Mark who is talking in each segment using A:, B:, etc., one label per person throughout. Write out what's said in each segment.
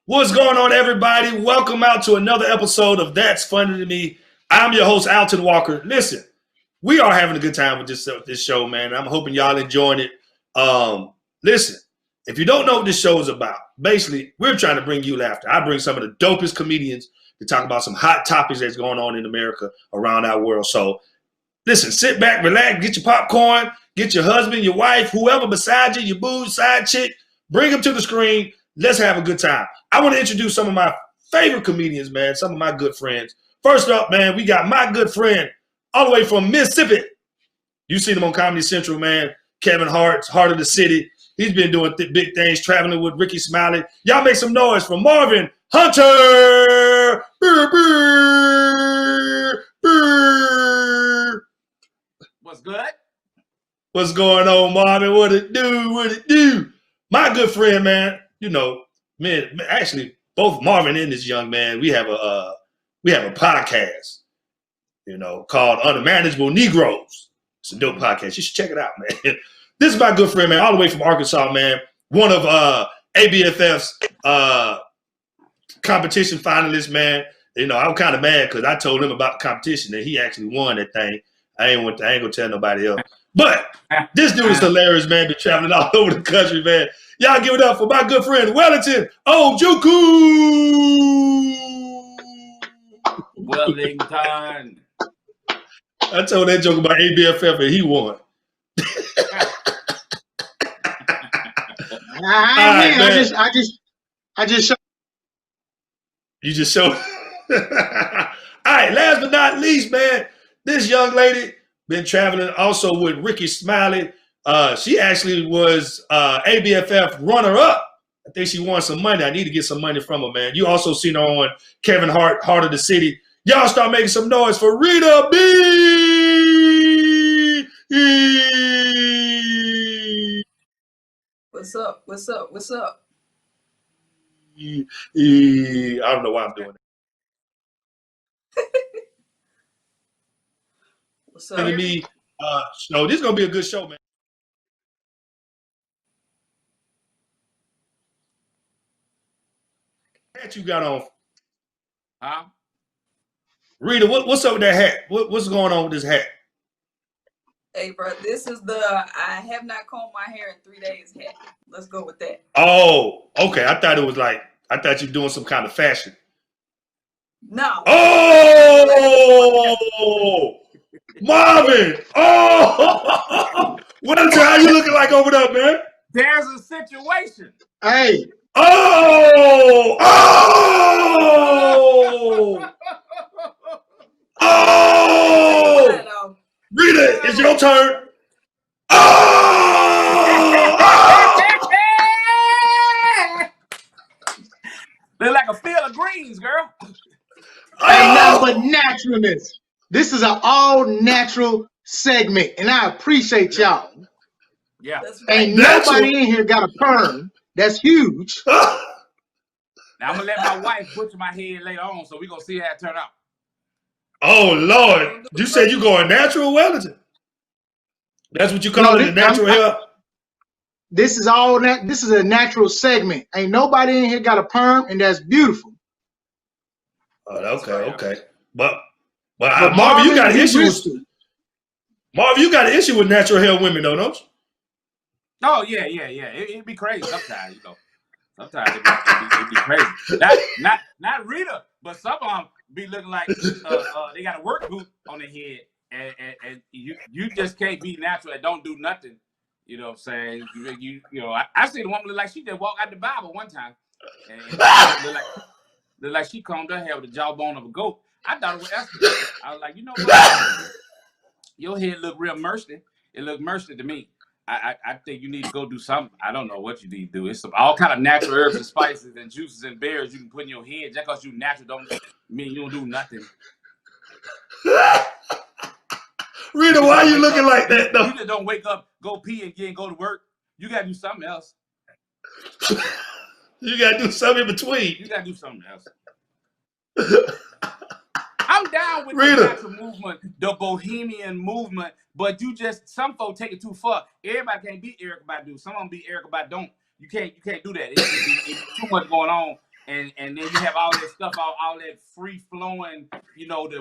A: What's going on, everybody? Welcome out to another episode of That's Funny to Me. I'm your host, Alton Walker. Listen, we are having a good time with this show, man. I'm hoping y'all enjoying it. Listen, if you don't know what this show is about, basically, we're trying to bring you laughter. I bring some of the dopest comedians to talk about some hot topics that's going on in America, around our world. So, listen, sit back, relax, get your popcorn, get your husband, your wife, whoever beside you, your boo, side chick, bring them to the screen. Let's have a good time. I want to introduce some of my favorite comedians, man, some of my good friends. First up, man, we got my good friend all the way from Mississippi. You seen him on Comedy Central, man. Kevin Hart, Heart of the City. He's been doing big things, traveling with Ricky Smiley. Y'all make some noise for Marvin Hunter. Brr, brr, brr.
B: What's good?
A: What's going on, Marvin? What it do? What it do? My good friend, man. You know, man. Actually, both Marvin and this young man, we have a podcast, you know, called Unmanageable Negroes. It's a dope podcast. You should check it out, man. This is my good friend, man, all the way from Arkansas, man. One of ABFF's competition finalists, man. You know, I'm kind of mad because I told him about the competition and he actually won that thing. I ain't gonna tell nobody else. But this dude is hilarious, man. Been traveling all over the country, man. Y'all give it up for my good friend, Wellington Ojukwu.
B: Wellington.
A: I told that joke about ABFF and he won.
C: I just showed.
A: You just showed. All right, last but not least, man, this young lady been traveling also with Ricky Smiley. She actually was ABFF runner-up. I think she won some money. I need to get some money from her, man. You also seen her on Kevin Hart, Heart of the City. Y'all start making some noise for Rita B.
D: What's up? What's up? What's up?
A: I don't know why I'm doing it.
D: What's up?
A: So this is gonna be a good show, man. Hat you got on?
B: Huh?
A: Rita, what's up with that hat? What's going on with this hat?
D: Hey, bro, this is the I have not combed my hair in 3 days hat. Let's go with that.
A: Oh, okay. I thought you were doing some kind of fashion.
D: No.
A: Oh, Marvin. Oh, Wellington, how you looking like over there, man?
B: There's a situation.
C: Hey.
A: Oh. Rita, it's your turn.
B: Look like a field of greens, girl.
C: Ain't nothing but naturalness. This is an all-natural segment, and I appreciate y'all.
B: Yeah.
C: Ain't nobody in here got a perm. That's huge.
B: Now I'm gonna let my wife butcher my head later on, so we're gonna see how it turn out.
A: Oh Lord, you said you going natural, Wellington? That's what you call it, natural hair?
C: This is all that. This is a natural segment. Ain't nobody in here got a perm, and that's beautiful.
A: Oh, okay. But Marvin, you got an issue with Marvin. You got an issue with natural hair women, though, don't you?
B: Oh yeah. It'd be crazy sometimes, you know. Sometimes it'd be crazy. Not Rita, but some of them be looking like they got a work boot on their head, and you just can't be natural and don't do nothing. You know what I'm saying? You know, I seen a woman look like she just walked out the Bible one time, and look like she combed her hair with the jawbone of a goat. I thought it was Esther. I was like, you know what? Your head look real mercy. It looked mercy to me. I think you need to go do something. I don't know what you need to do. It's all kind of natural herbs and spices and juices and berries you can put in your head. Just because you natural don't mean you don't do nothing.
A: Rita, why are you looking like that, though?
B: You just don't wake up, go pee, and go to work. You got to do something else.
A: You got to do something in between.
B: You got to do something else. I'm down with
A: Rita.
B: The natural movement, the bohemian movement, but some folks take it too far. Everybody can't be Erykah Badu. Some of them be Erykah Badu. You can't do that. It's too much going on and then you have all that stuff, all that free flowing,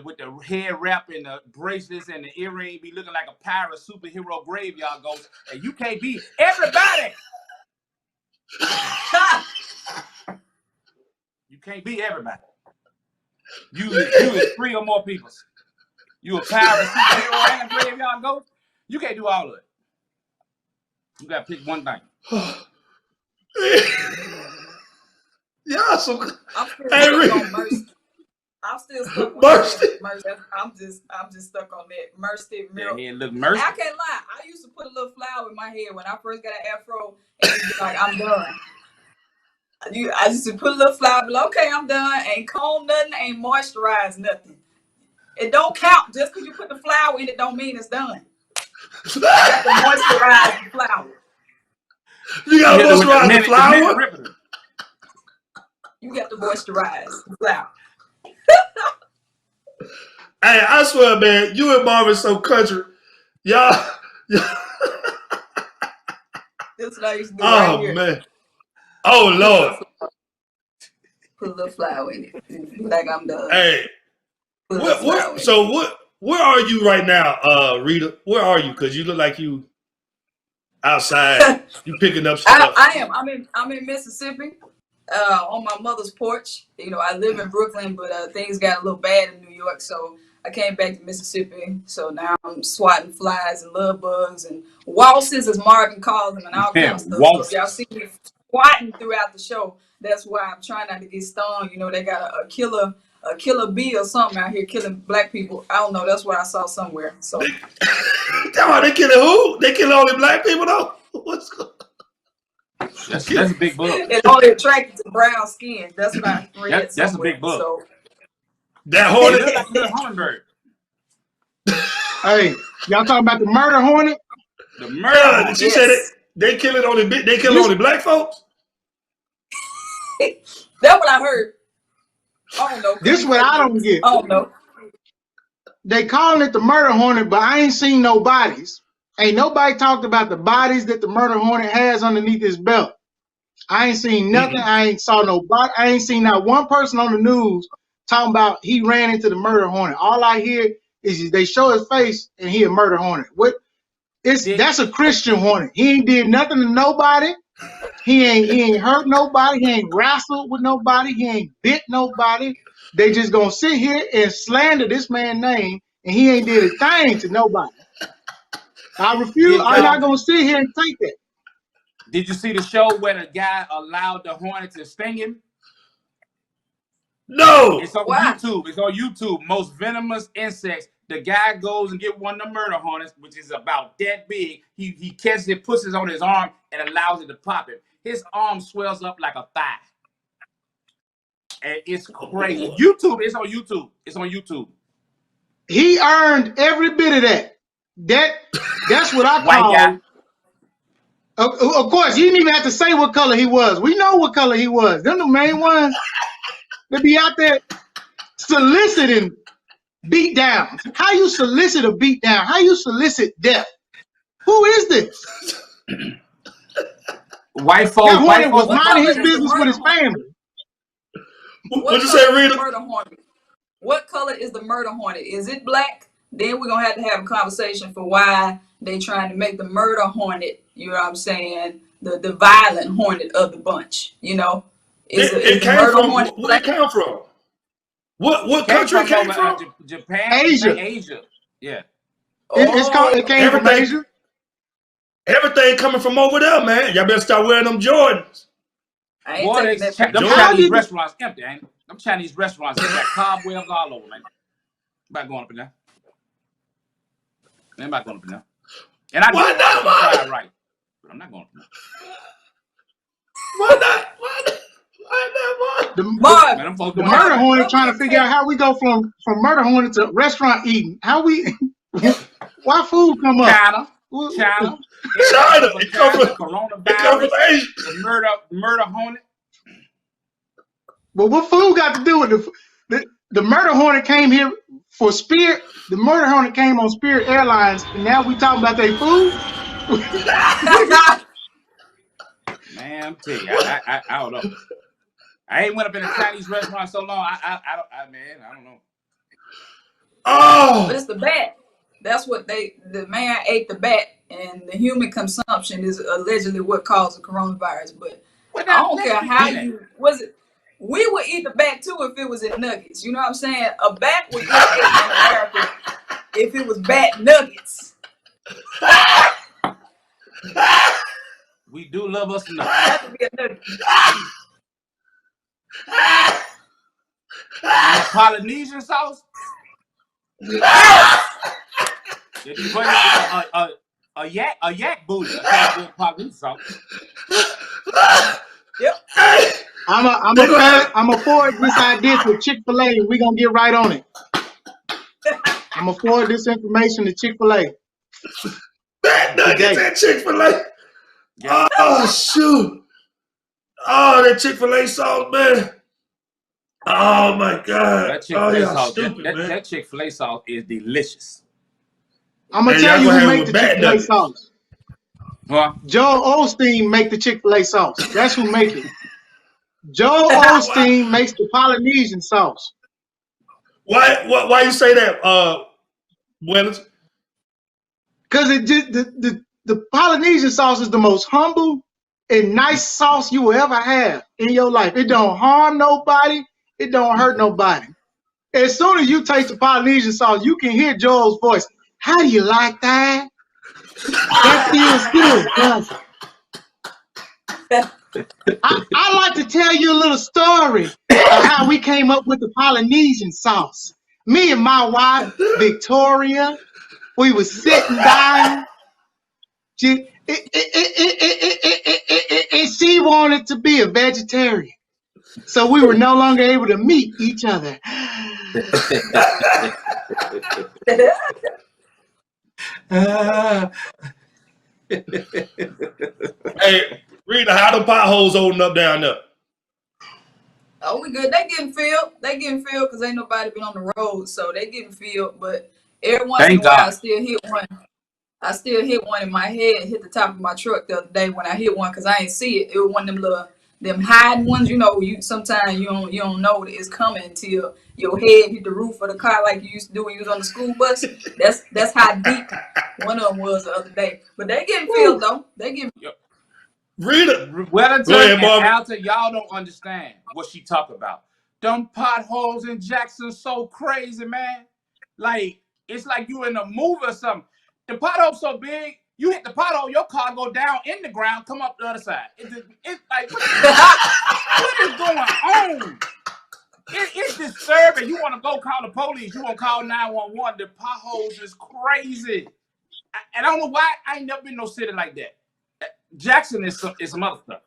B: with the head wrap and the bracelets and the earring, be looking like a pirate superhero graveyard ghost, and you can't be everybody. You can't be everybody. You is 3 or more people. You a pirate superhero and a graveyard ghost. You can't do all of it. You gotta pick one thing.
A: Yeah, so
D: I'm still stuck on mercy. I'm still stuck on mercy. I'm just stuck on that mercy.
B: Yeah, look mercy.
D: I can't lie. I used to put a little flower in my hair when I first got an afro, and it was like, I'm done. I used to put a little flower, like, okay, I'm done. Ain't comb nothing, ain't moisturize nothing. It don't count. Just because you put the flower in it don't mean it's done. You got to moisturize the flower.
A: You got to moisturize the flower?
D: You got to moisturize the flower.
A: Hey, I swear, man, you and Marvin so country. Y'all.
D: That's what I used to do right here.
A: Oh, man. Oh, Lord.
D: Put a little flour in it. Like I'm done.
A: Hey. Where are you right now, Rita? Where are you? Because you look like you outside. You picking up stuff.
D: I am. I'm in Mississippi. On my mother's porch. I live in Brooklyn, but things got a little bad in New York, so I came back to Mississippi. So now I'm swatting flies and love bugs and waltzes, as Marvin calls them, and all kinds of stuff. So if y'all see me swatting throughout the show, that's why I'm trying not to get stung. They got a killer bee or something out here killing black people. I don't know. That's what I saw somewhere. So
A: they killing who? They killing only black people though? What's going on?
B: That's a big bug.
D: It's only attracted to brown skin. That's what I read.
B: That's a big bug.
D: So,
A: that hornet
B: looks like a little hummingbird.
C: Hey, y'all talking about the murder hornet?
B: The murder hornet.
A: She said they killing only black folks.
D: That's what I heard. Oh no.
C: This is what I don't get.
D: Oh no.
C: They calling it the murder hornet, but I ain't seen no bodies. Ain't nobody talked about the bodies that the murder hornet has underneath his belt. I ain't seen nothing. I ain't saw no body. I ain't seen not one person on the news talking about he ran into the murder hornet. All I hear is they show his face and he a murder hornet. That's a Christian hornet. He ain't did nothing to nobody. He ain't hurt nobody. He ain't wrestled with nobody. He ain't bit nobody. They just gonna sit here and slander this man's name, and he ain't did a thing to nobody. I refuse. I'm not gonna sit here and take that.
B: Did you see the show where the guy allowed the hornet to sting him?
A: No.
B: It's on YouTube. It's on YouTube. Most venomous insects. The guy goes and get one of the murder hornets, which is about that big. He catches it, puts it on his arm, and allows it to pop him. His arm swells up like a thigh. And it's crazy. YouTube. It's on YouTube. It's on YouTube.
C: He earned every bit of that. That's what I call.
B: White guy.
C: Of course, you didn't even have to say what color he was. We know what color he was. Them the main ones that be out there soliciting beat downs. How you solicit a beat down? How you solicit death? Who is this?
B: White folks.
C: That hornet was minding his business with his family.
A: What'd you say, Rita?
D: What color is the murder hornet? Is it black? Then we're gonna have a conversation for why they trying to make the murder hornet, you know what I'm saying, the violent hornet of the bunch. It
A: came from? What country it came from?
B: Japan, Asia. Yeah.
C: It came from Asia.
A: Everything coming from over there, man. Y'all better start wearing them Jordans.
B: Boy, them Chinese restaurants empty, ain't it? Them Chinese restaurants got cobwebs all over, man. I'm not going up in there. I'm not going up in there. And I do try right, but I'm not going up in there.
A: Why not?
C: The murder hornet trying to figure out how we go from murder hornet to restaurant eating. Why food come up?
B: China.
A: It come from
B: coronavirus.
A: Asia.
B: The murder hornet.
C: But what food got to do with the murder hornet came here for Spirit? The murder hornet came on Spirit Airlines, and now we talking about their food?
B: Man, I'm telling you, I don't know. I ain't went up in a Chinese restaurant so long. I don't know.
A: Oh,
D: But it's the bat. That's what the man ate the bat, and the human consumption is allegedly what caused the coronavirus. But
B: Well,
D: I don't
B: let's
D: care
B: be
D: how
B: clear.
D: you was it. We would eat the bat too if it was in nuggets. You know what I'm saying? A bat would get ate in America if it was bat nuggets.
B: We do love us enough.
D: That would be a nugget.
B: And the Polynesian sauce. If you put a yak booty, that's good Polynesian sauce.
D: Yep.
C: I'm a forward this idea to Chick-fil-A, and we're gonna get right on it. I'm gonna forward this information to Chick-fil-A.
A: that nuggets at Chick-fil-A.
B: Yeah.
A: Oh shoot. Oh, that Chick-fil-A sauce, man. Oh my God.
B: That Chick-fil-A
A: y'all
B: sauce,
A: stupid, man.
B: that Chick-fil-A sauce is delicious.
C: I'm gonna
A: Hey,
C: tell
A: y'all
C: you
A: gonna
C: who
A: have
C: make
A: it
C: the
A: with bad
C: Chick-fil-A
A: nuggets.
C: sauce.
B: Huh?
C: Joel Osteen make the Chick-fil-A sauce. That's who make it. Joel Osteen makes the Polynesian sauce.
A: Why you say that, Wellington?
C: Because it just the Polynesian sauce is the most humble and nice sauce you will ever have in your life. It don't harm nobody. It don't hurt nobody. As soon as you taste the Polynesian sauce, you can hear Joel's voice. How do you like that? That feels good, doesn't it? I like to tell you a little story of how we came up with the Polynesian sauce. Me and my wife, Victoria, we was sitting down. And she wanted to be a vegetarian. So we were no longer able to meet each other.
A: Hey, Rita, how the potholes holding up down there?
D: Oh, we good. They getting filled. They getting filled because ain't nobody been on the road, so they getting filled. But every once in a while, I still hit one. I still hit one in my head, hit the top of my truck the other day when I hit one because I ain't see it. It was one of them hiding ones. You know, sometimes you don't know that it's coming until your head hit the roof of the car like you used to do when you was on the school bus. That's how deep one of them was the other day. But they getting filled though. They getting.
A: Rita,
B: Wellington
A: ahead,
B: and
A: Marvin.
B: Alton, y'all don't understand what she talk about. Them potholes in Jackson so crazy, man. Like it's like you in a movie or something. The pothole's so big, you hit the pothole, your car go down in the ground, come up the other side. It's like what is going on? It's disturbing. You want to go call the police. You want to call 911. The potholes is crazy. I don't know why. I ain't never been in no city like that. Jackson is some other stuff.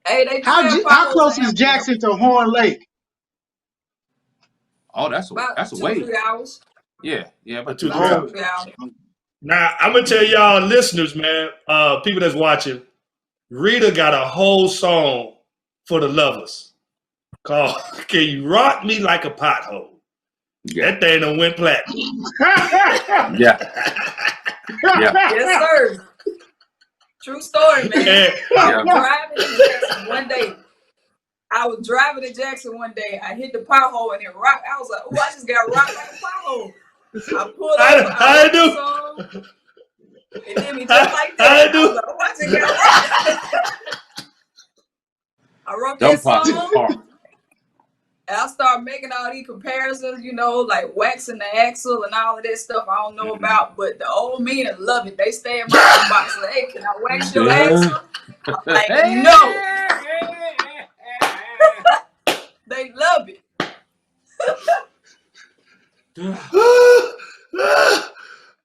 D: Hey, they
C: How close is Jackson to Horn Lake?
B: Oh, that's a way.
D: 2-3 hours.
B: Yeah, about
A: 2-3
B: hours.
A: hours. Now I'm gonna tell y'all listeners, man, people that's watching, Rita got a whole song for the lovers called "Can You Rock Me Like a Pothole."
B: Yeah.
A: That thing done went platinum.
B: Yeah.
D: Yes, sir. True story, man. I was driving to Jackson one day. I hit the pothole and it rocked. I was like, "Oh, I just got rocked like a pothole." I pulled up.
A: I do.
D: It did me just like that.
A: I do.
D: I was like, "Oh, I just got rocked." I wrote that song. And I started making all these comparisons, you know, like waxing the axle and all of that stuff I don't know about. But the old men love it. They stay in my box. Like, "Hey, can I wax your axle?" I'm like, no. They love it.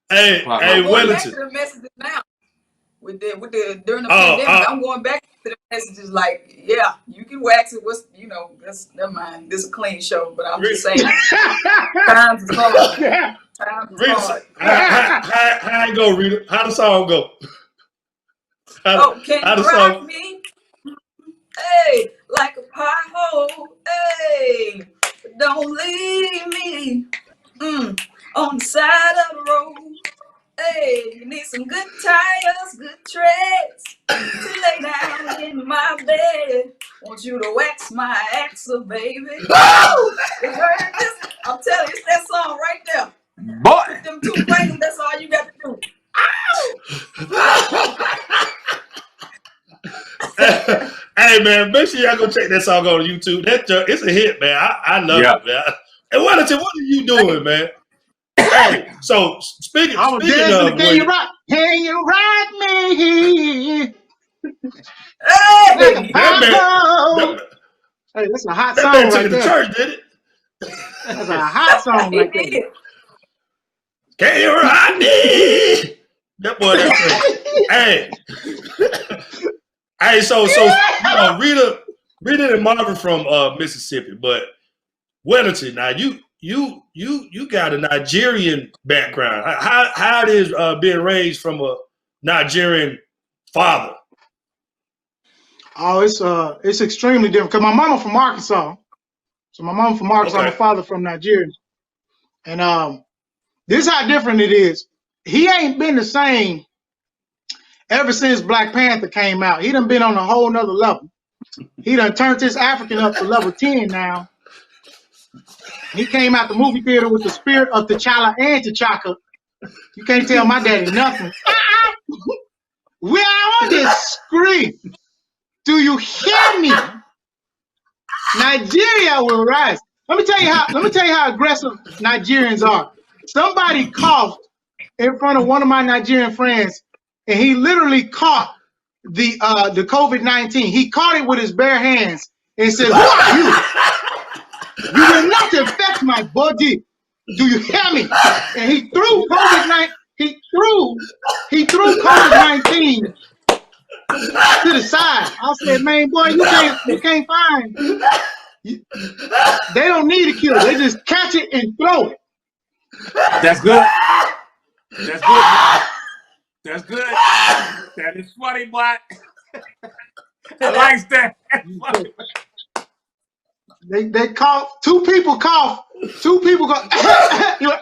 A: Hey, Wellington.
D: Back to the messages now. With the during the pandemic, I'm going back to the messages like, yeah, you can wax it. Never mind. This is a clean show, but I'm just saying, times is hard. Times is hard.
A: How it go, Rita? How the song go?
D: Can you rock me? Hey, like a pothole. Hey, don't leave me on the side of the road. Hey, you need some good tires, good treads to lay down in my bed. Want you to wax my axle, baby. Woo! You heard this? I'm telling you, it's that song right there.
B: Boy.
D: With them two fingers, that's all you got to do.
A: Hey man, make sure y'all go check that song on YouTube. It's a hit, man. I love it, man. And what are you doing, man? Hey, so speaking of,
C: can you rock me?
D: Hey,
C: hey, that's a hot
A: that
C: song
A: man took
C: right
A: it to
C: there.
A: church, did it?
C: That's a hot song right there.
A: Can you rock me? That boy, hey. Hey, so Rita and Marvin from Mississippi, but Weddington, now you got a Nigerian background. How it is being raised from a Nigerian father?
C: Oh, it's extremely different. Cause my mama from Arkansas, so my mama from Arkansas, my father from Nigeria, and this is how different it is. He ain't been the same ever since Black Panther came out. He done been on a whole nother level. He done turned his African up to level 10 now. He came out the movie theater with the spirit of T'Challa and T'Chaka. You can't tell my daddy nothing. We are on this screen. Do you hear me? Nigeria will rise. Let me tell you how aggressive Nigerians are. Somebody coughed in front of one of my Nigerian friends, and he literally caught the COVID-19. He caught it with his bare hands and said, "Who are you? You will not infect my body. Do you hear me?" And he threw COVID-19. He threw COVID-19 to the side. I said, "Man, boy, you can't find. They don't need a cure. They just catch it and throw it."
B: That's good. That's good. That's good. That is funny, boy. I like that.
C: They cough. Two people cough. Two people go. You're like,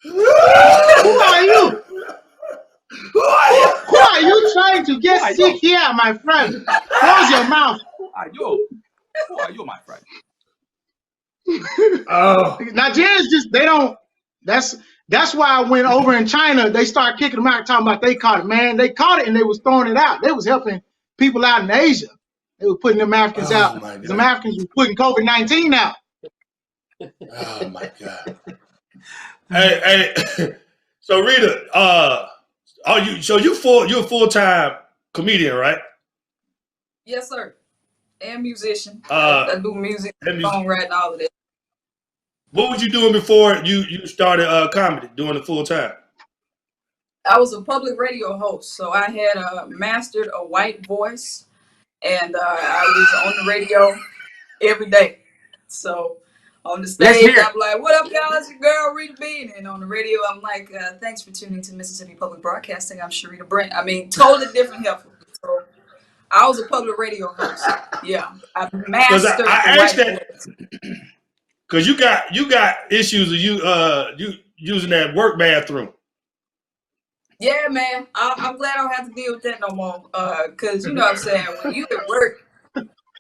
C: Who are you? Who are you trying to get sick here, my friend? Close your mouth.
B: Who are you, my friend?
C: Nigerians they don't. That's why when over in China they start kicking them out, talking about they caught it. Man, they caught it and they was throwing it out. They was helping people out in Asia. They were putting them Africans out. Some Africans were putting COVID-19 out.
A: Oh my God. Hey. So Rita, you're a full-time comedian, right?
D: Yes, sir. And musician. I do music, songwriting, all of that.
A: What was you doing before you started comedy, doing it full time?
D: I was a public radio host, so I had mastered a white voice, and I was on the radio every day. So on the stage, I'm like, "What up, y'all? It's your girl, Rita Bean." And on the radio, I'm like, "Thanks for tuning to Mississippi Public Broadcasting. I'm Sharita Brent." I mean, totally different heifer. So I was a public radio host. Yeah, I mastered the white voice.
A: Because you got issues of you using that work bathroom.
D: Yeah, man. I'm glad I don't have to deal with that no more. Because you know what I'm saying, when you at work,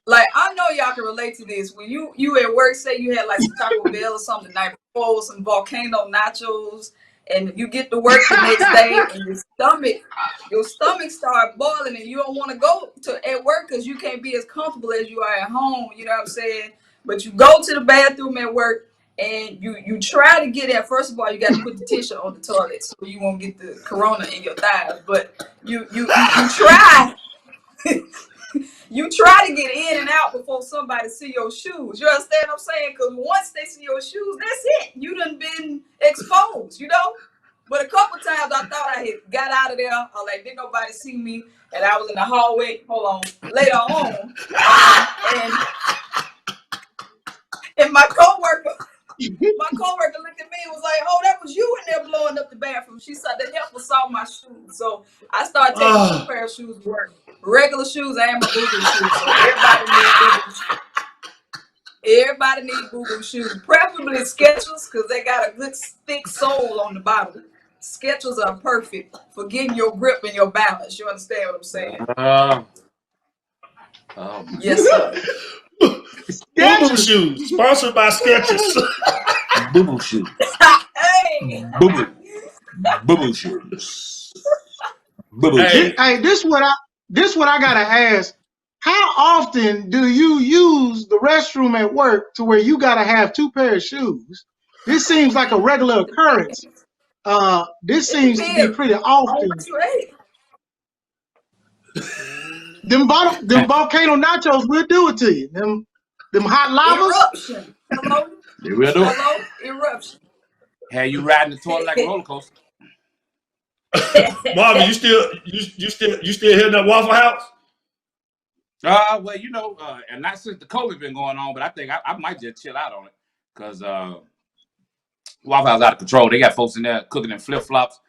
D: like, I know y'all can relate to this. When you at work, say you had like some Taco Bell or something the night before, some volcano nachos, and you get to work the next day and your stomach start boiling and you don't want to go at work because you can't be as comfortable as you are at home, you know what I'm saying? But you go to the bathroom at work and you try to get there. First of all, you got to put the tissue on the toilet so you won't get the corona in your thighs. But you try you try to get in and out before somebody see your shoes. You understand what I'm saying? Because once they see your shoes, that's it. You done been exposed, you know? But a couple times I thought I had got out of there. I was like, didn't nobody see me. And I was in the hallway, later on. And my coworker looked at me and was like, "Oh, that was you in there blowing up the bathroom." She said the helper saw my shoes. So I started taking 2 pair of shoes to work. Regular shoes and my boo-boo shoes. So everybody needs boo-boo shoes. Preferably Skechers because they got a good thick sole on the bottom. Skechers are perfect for getting your grip and your balance. You understand what I'm saying? Yes, sir.
A: Boo-boo shoes, sponsored by Skechers.
B: Boo-boo shoes.
D: Hey.
B: Boo-boo shoes. Boo-boo shoes.
C: Hey, this what I gotta ask. How often do you use the restroom at work to where you gotta have 2 pairs of shoes? This seems like a regular occurrence. This seems to be pretty often. Them volcano nachos will do it to you. Them hot lavas.
D: Eruption. Hello.
B: They will do it.
D: Hello. Eruption.
B: Hey, you riding the toilet like a roller coaster?
A: Marvin, you still hitting that Waffle House?
B: Well, and not since the COVID been going on, but I think I might just chill out on it because Waffle House out of control. They got folks in there cooking in flip flops,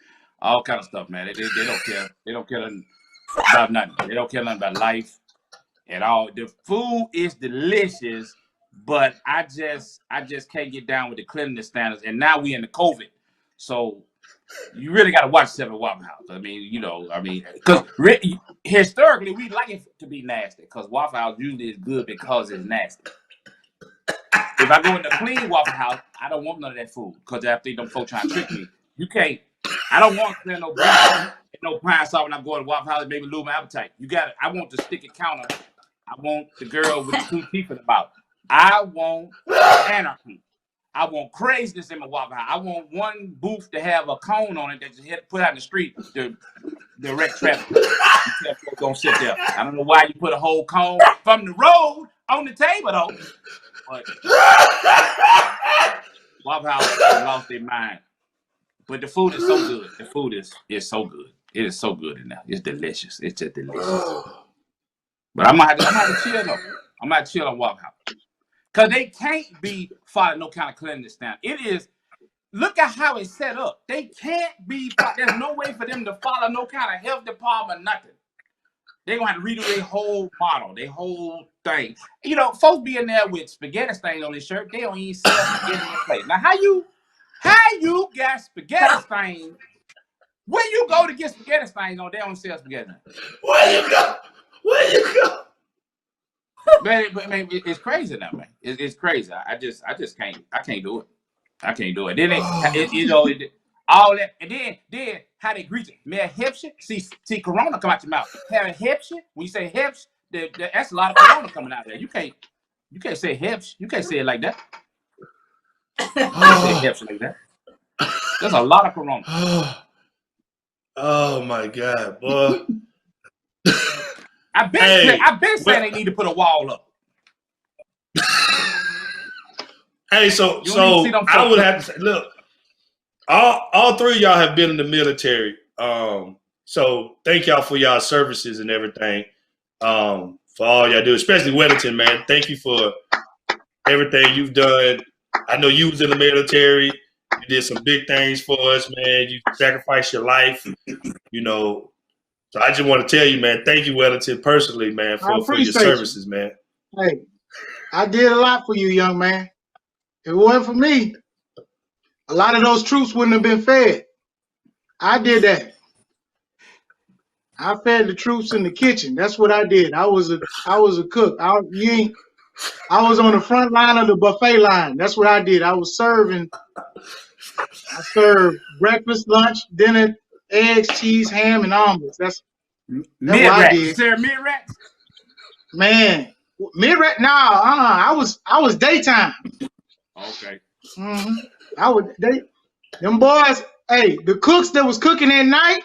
B: all kind of stuff, man. They don't care. They don't care about nothing. They don't care nothing about life at all. The food is delicious, but I just can't get down with the cleanliness standards. And now we in the COVID, so you really got to watch yourself at Waffle House. Because historically we like it to be nasty because Waffle House usually is good because it's nasty. If I go in the clean Waffle House, I don't want none of that food because I think them folks trying to trick me. You can't. I don't want to clear no pine saw when I go to Waffle House. Maybe lose my appetite. You got it. I want the sticky counter. I want the girl with the 2 teeth in the mouth. I want anarchy. I want craziness in my Waffle House. I want one booth to have a cone on it that you put out in the street to direct traffic. You tell folks don't sit there. I don't know why you put a whole cone from the road on the table though. But Waffle House lost their mind. But the food is so good. The food is so good. It is so good in there. It's delicious. It's just delicious. But I'm gonna have to chill though. I'm gonna chill on Waffle House. Because they can't be following no kind of cleanliness standard. It is, look at how it's set up. They can't be, there's no way for them to follow no kind of health department, nothing. They're going to have to redo their whole model, their whole thing. Folks be in there with spaghetti stains on their shirt. They don't even sell spaghetti in their place. Now, how you got spaghetti stains? Where you go to get spaghetti stains on, they don't sell spaghetti.
A: Where you go?
B: Man, it's crazy now, man. It's crazy. I just can't. I can't do it. I can't do it. Then all that, and then how they greet you. Man, hepsi. See, Corona come out your mouth. Having hepsi. When you say hepsi, that's a lot of Corona coming out there. You can't say hepsi. You can't say it like that. You can't say hepsi like that. There's a lot of Corona.
A: Oh my God, boy.
B: I've been saying they need to put a wall up.
A: Hey, so I would have to say, look, all 3 of y'all have been in the military. So thank y'all for y'all services and everything. For all y'all do, especially Wellington, man. Thank you for everything you've done. I know you was in the military. You did some big things for us, man. You sacrificed your life, So I just want to tell you, man, thank you, Wellington, personally, man, for your services, man.
C: Hey, I did a lot for you, young man. If it wasn't for me, a lot of those troops wouldn't have been fed. I did that. I fed the troops in the kitchen. That's what I did. I was a cook. I was on the front line of the buffet line. That's what I did. I served breakfast, lunch, dinner, eggs, cheese, ham, and omelets. That's what I did.
B: Is there mid-rack?
C: Man, mid-rack? Nah, I was daytime.
B: Okay.
C: Them boys. Hey, the cooks that was cooking at night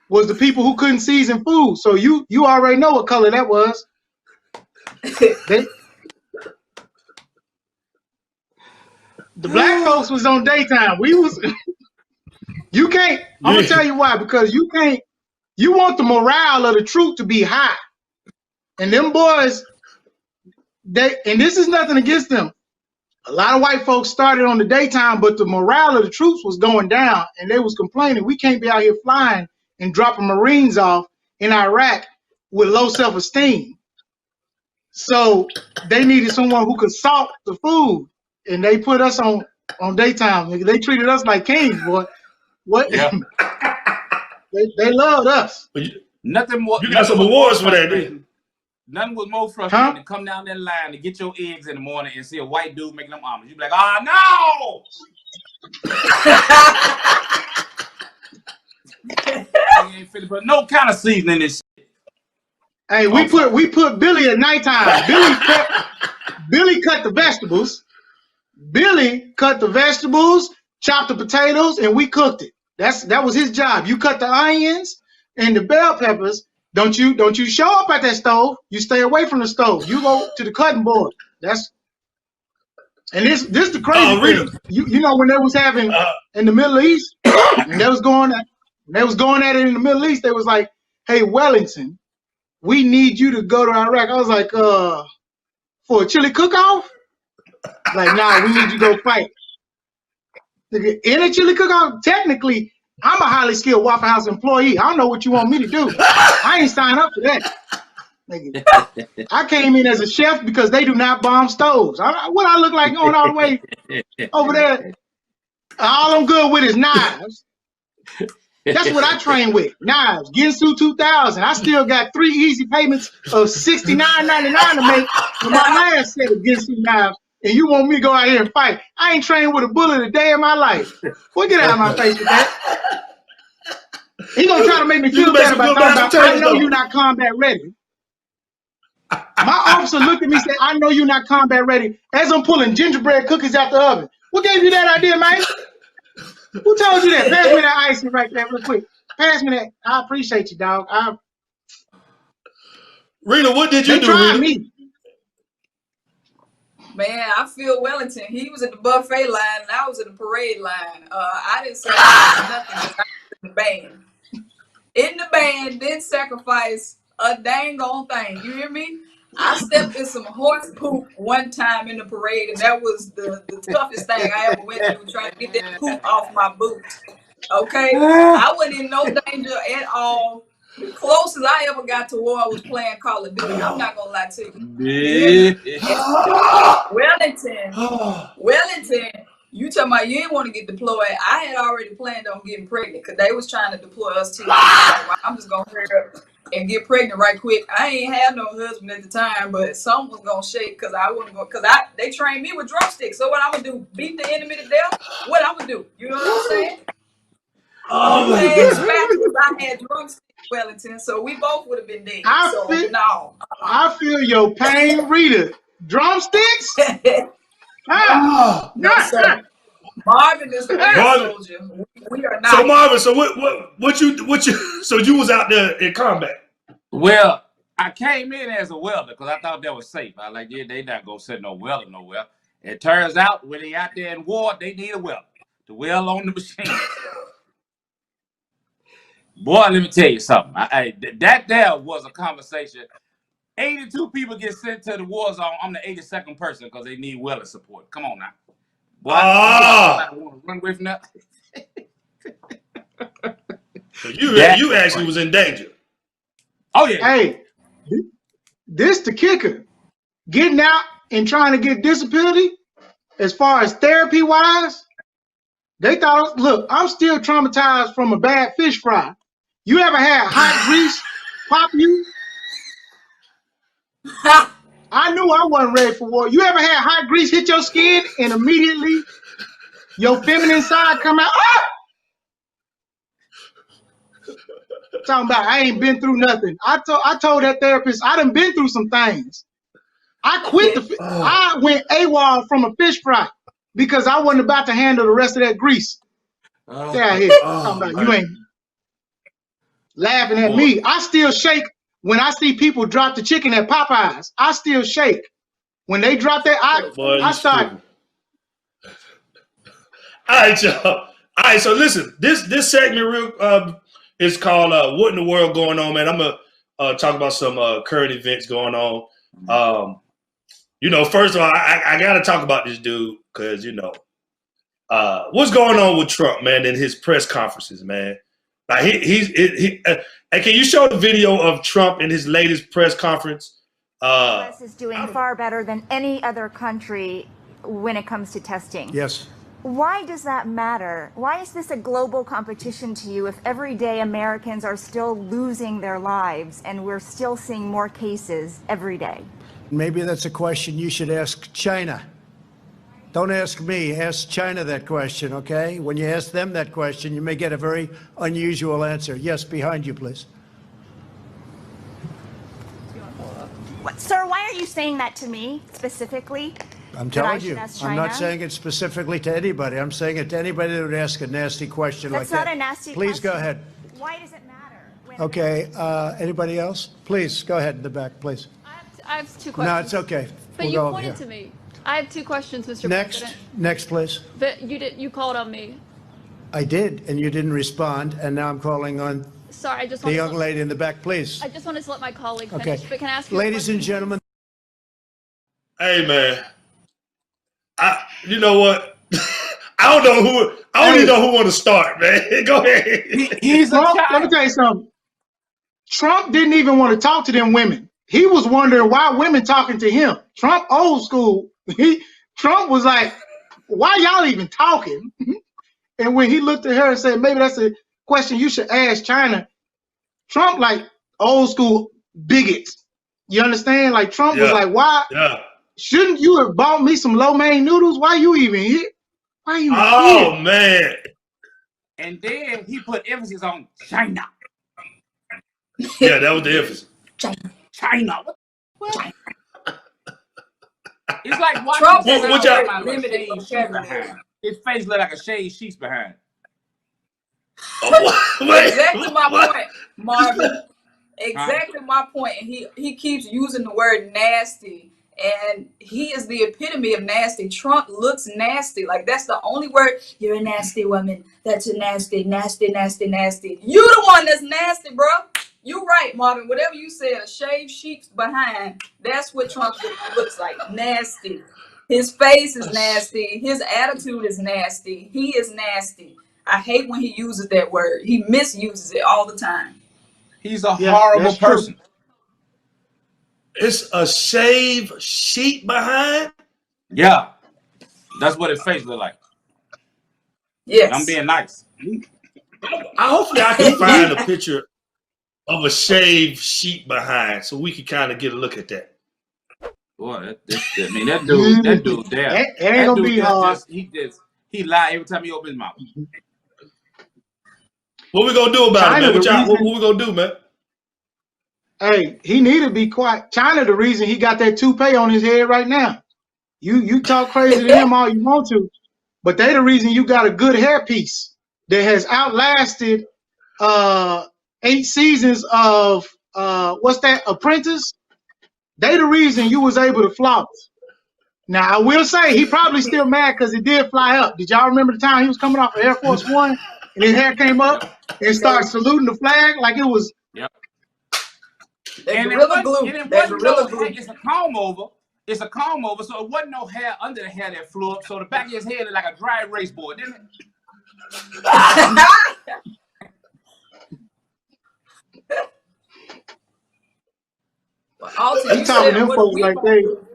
C: was the people who couldn't season food. So you already know what color that was. The black folks was on daytime. We was. You can't. I'm gonna tell you why. Because you can't. You want the morale of the troop to be high, and them boys. And this is nothing against them. A lot of white folks started on the daytime, but the morale of the troops was going down, and they was complaining, we can't be out here flying and dropping Marines off in Iraq with low self-esteem. So they needed someone who could salt the food, and they put us on daytime. They treated us like kings, boy. What?
B: Yeah.
C: they loved us.
B: Nothing more.
A: You got some awards for that, dude.
B: Nothing was more frustrating than come down that line to get your eggs in the morning and see a white dude making them omelets. You be like, oh no! You ain't finna put no kind of seasoning in this shit.
C: Hey, we put Billy at nighttime. Billy cut the vegetables. Billy cut the vegetables, chopped the potatoes, and we cooked it. That was his job. You cut the onions and the bell peppers. Don't you show up at that stove. You stay away from the stove. You go to the cutting board. This the crazy thing. You know when they was having in the Middle East, and they was going at it in the Middle East, they was like, hey, Wellington, we need you to go to Iraq. I was like, for a chili cook-off? Like, nah, we need you to go fight. In a chili cook-off, technically, I'm a highly skilled Waffle House employee. I don't know what you want me to do. I ain't signed up for that. I came in as a chef because they do not bomb stoves. What I look like going all the way over there? All I'm good with is knives. That's what I train with, knives. Ginsu 2000. I still got 3 easy payments of $69.99 to make for my last set of Ginsu knives. And you want me to go out here and fight? I ain't trained with a bullet a day in my life. Boy, get out of my face with that. He gonna try to make me feel better by talking about, I know you're not combat ready. My officer looked at me and said, I know you're not combat ready, as I'm pulling gingerbread cookies out the oven. What gave you that idea, man? Who told you that? Pass me that icing right there real quick. Pass me that. I appreciate you, dog.
A: Rita, what did you do, Rita?
C: Me.
D: Man, I feel Wellington. He was at the buffet line and I was at the parade line. I didn't sacrifice nothing. I was in the band. In the band, didn't sacrifice a dang on thing. You hear me? I stepped in some horse poop one time in the parade, and that was the toughest thing I ever went through, trying to get that poop off my boot. Okay? I wasn't in no danger at all. The closest I ever got to war was playing Call of Duty. I'm not gonna lie to you. Wellington, you talking about you didn't want to get deployed. I had already planned on getting pregnant because they was trying to deploy us too. I'm just gonna hurry up and get pregnant right quick. I ain't had no husband at the time, but something was gonna shake because I wouldn't go, because they trained me with drumsticks. So what I'm gonna do? Beat the enemy to death? What I'm gonna do? You know what I'm saying?
A: Oh my
D: God. I had drumsticks, Wellington, so we both would have been dead.
C: I feel your pain, Rita. Drumsticks?
D: No, sir. Marvin is the soldier. We are not.
A: So Marvin, so what you so you was out there in combat?
B: Well, I came in as a welder because I thought that was safe. I like, yeah, they not gonna send no welder nowhere. It turns out when they out there in war, they need a welder to weld on the machine. Boy, let me tell you something. That there was a conversation. 82 people get sent to the war zone. I'm the 82nd person because they need welding support. Come on now. Boy, I want to run away from that.
A: So you actually was in danger.
B: Oh yeah.
C: Hey, this the kicker. Getting out and trying to get disability, as far as therapy wise, they thought, look, I'm still traumatized from a bad fish fry. You ever had hot grease pop you? I knew I wasn't ready for war. You ever had hot grease hit your skin and immediately your feminine side come out? Ah! Talking about I ain't been through nothing. I told that therapist I done been through some things. I quit I went AWOL from a fish fry because I wasn't about to handle the rest of that grease. Talking about you ain't laughing at me. I still shake when I see people drop the chicken at Popeyes. I still shake. When they drop that, I start.
A: All right, y'all. All right, so listen, this segment is called What in the World Going On, man. I'm going to talk about some current events going on. First of all, I got to talk about this dude because, what's going on with Trump, man, in his press conferences, man. Like can you show the video of Trump in his latest press conference?
E: The U.S. is doing far better than any other country when it comes to testing.
F: Yes.
E: Why does that matter? Why is this a global competition to you if every day Americans are still losing their lives and we're still seeing more cases every day?
F: Maybe that's a question you should ask China. Don't ask me, ask China that question, okay? When you ask them that question, you may get a very unusual answer. Yes, behind you, please.
E: Sir, why are you saying that to me specifically?
F: I'm
E: That I
F: telling
E: should
F: you,
E: ask
F: I'm not
E: China?
F: saying it specifically to anybody. I'm saying it to anybody that would ask a nasty question
E: That's
F: like that.
E: not a nasty
F: Please
E: question.
F: go ahead.
E: Why does it matter? when
F: Okay, anybody else? Please, go ahead in the back, please.
G: I have two questions.
F: No, it's okay.
G: But
F: We'll
G: you
F: go over
G: pointed
F: here.
G: to me. I have two questions, Mr.
F: Next,
G: President.
F: next, please.
G: But you called on me.
F: I did, and you didn't respond, and now I'm calling on
G: Sorry, I just
F: the
G: wanted
F: young
G: to,
F: lady in the back, please.
G: I just wanted to let my colleague finish.
F: Okay.
G: But can I ask you a
F: Ladies and
G: question?
F: gentlemen,
A: Hey man, you know what? I don't even know who want to start, man. Go ahead.
B: He's a
C: Trump, let me
B: child.
C: tell you something. Trump didn't even want to talk to them women. He was wondering why women talking to him. Trump old school. Trump was like, why y'all even talking? And when he looked at her and said, maybe that's a question you should ask China, Trump like old school bigots. You understand? Like Trump was
A: Yeah.
C: like, why
A: Yeah.
C: shouldn't you have bought me some lo mein noodles? Why you even here? Why you
A: Oh
C: here?
A: man.
B: And then he put emphasis on China.
A: Yeah, that was the emphasis.
B: China. What? It's like watching
D: Trump
B: him
A: What
B: talk
A: y'all-
B: about a
D: limited
B: shaved sheep
D: vocabulary.
B: behind. His face look like a shaved sheep's behind.
A: Oh, wait,
D: Exactly my
A: what?
D: point, Marvin. Exactly my point. And he keeps using the word nasty. And he is the epitome of nasty. Trump looks nasty. Like that's the only word. You're a nasty woman. That's a nasty, nasty, nasty, nasty. You the one that's nasty, bro. You right, Marvin. Whatever you said, a shaved sheep's behind. That's what Trump looks like. Nasty. His face is nasty. His attitude is nasty. He is nasty. I hate when he uses that word. He misuses it all the time.
B: He's a
C: Yeah,
B: horrible
C: that's true.
B: person.
A: It's a shaved sheep behind.
B: Yeah. That's what his face look like.
D: Yes.
B: And I'm being nice.
A: Hopefully I can find a picture of a shaved sheep behind so we can kind of get a look at that.
B: Boy, that dude there.
C: It ain't gonna be hard.
B: He lie every time he opens his mouth.
A: What we gonna do about
C: China,
A: it, man?
C: the
A: What
C: reason-
A: we gonna do, man?
C: Hey, he need to be quiet. China, the reason he got that toupee on his head right now. You talk crazy to him all you want to, but they the reason you got a good hairpiece that has outlasted 8 seasons of what's that, Apprentice? They the reason you was able to floss. Now I will say he probably still mad because it did fly up. Did y'all remember the time he was coming off of Air Force One and his hair came up and started saluting the flag like it was?
B: Yep.
D: That's
B: And
D: gorilla
B: it
D: glue.
B: wasn't
D: That's
B: no
D: gorilla
B: hair.
D: glue.
B: It's a comb over. It's a comb over, so it wasn't no hair under the hair that flew up. So the back of his head looked like a dry erase board, didn't it?
D: But Alton,
C: He
D: you
C: talking to
D: said
C: them
D: what
C: folks
D: we
C: like
D: gonna
C: they.
D: do.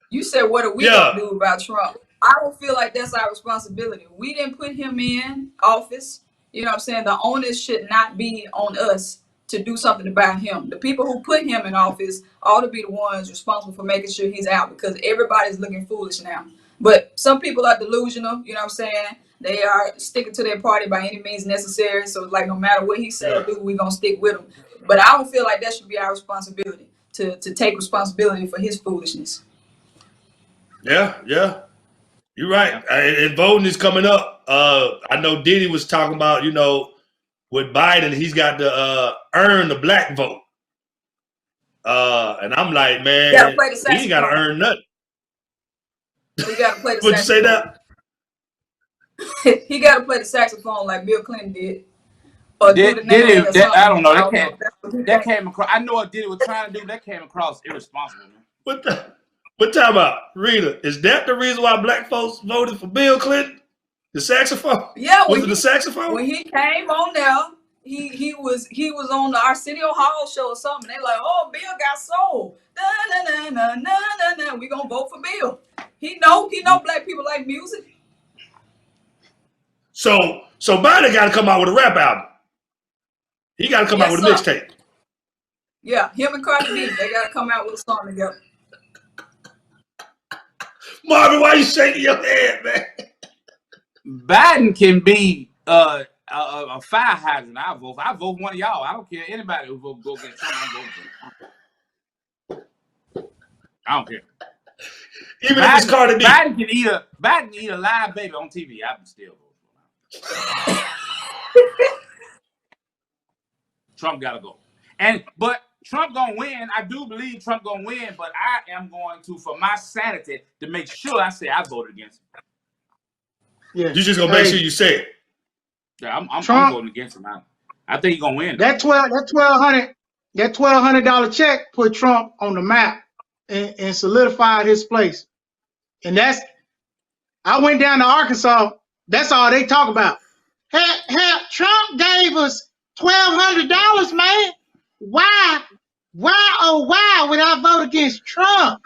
D: You said what are we
A: Yeah.
D: gonna do about Trump? I don't feel like that's our responsibility. We didn't put him in office. You know what I'm saying? The onus should not be on us to do something about him. The people who put him in office ought to be the ones responsible for making sure he's out because everybody's looking foolish now. But some people are delusional, you know what I'm saying? They are sticking to their party by any means necessary. So it's like no matter what he say or do, we're gonna stick with him. But I don't feel like that should be our responsibility to take responsibility for his foolishness.
A: Yeah. You're right. And voting is coming up. I know Diddy was talking about, with Biden, he's got to earn the black vote. And I'm like, man,
D: Gotta play the
A: he ain't got to
D: saxophone.
A: earn nothing.
D: He gotta play the
A: Would you say
D: saxophone.
A: that?
D: He gotta play the saxophone like Bill Clinton did. Or do the
B: Did
D: name
B: it,
D: or
B: that,
D: something.
B: I don't know.
D: That's what he
B: That
D: think.
B: came across. I know what Diddy was trying to do. That came across irresponsible, man.
A: What time about? Rita, is that the reason why black folks voted for Bill Clinton? The saxophone?
D: Yeah,
A: Was it the saxophone?
D: when he came on there, he was on the Arsenio Hall show or something. They like, oh, Bill got soul. Na, na, na, na, na, na, na. We gonna vote for Bill. He know black people like music.
A: So Biden got to come out with a rap album. He got to come out with a mixtape.
D: Yeah, him and Cardi B, they got to come out with a song together.
A: Marvin, why you shaking your head, man?
B: Biden can be a fire hydrant. I vote one of y'all. I don't care anybody who go against Trump. I'm voting for him. I don't care.
A: Even
B: Biden,
A: if it's Cardi B.
B: Biden can eat a live baby on TV. I'm still voting for him. Trump gotta go. But Trump gonna win. I do believe Trump gonna win, but I am going to, for my sanity, to make sure I say I voted against him.
C: Yeah.
A: You just gonna make sure you say it.
B: Yeah, I'm
C: Trump,
B: voting against him. I think he's gonna win.
C: That $1,200 check put Trump on the map and solidified his place. And I went down to Arkansas. That's all they talk about. Hey, Trump gave us $1,200, man. Why would I vote against Trump?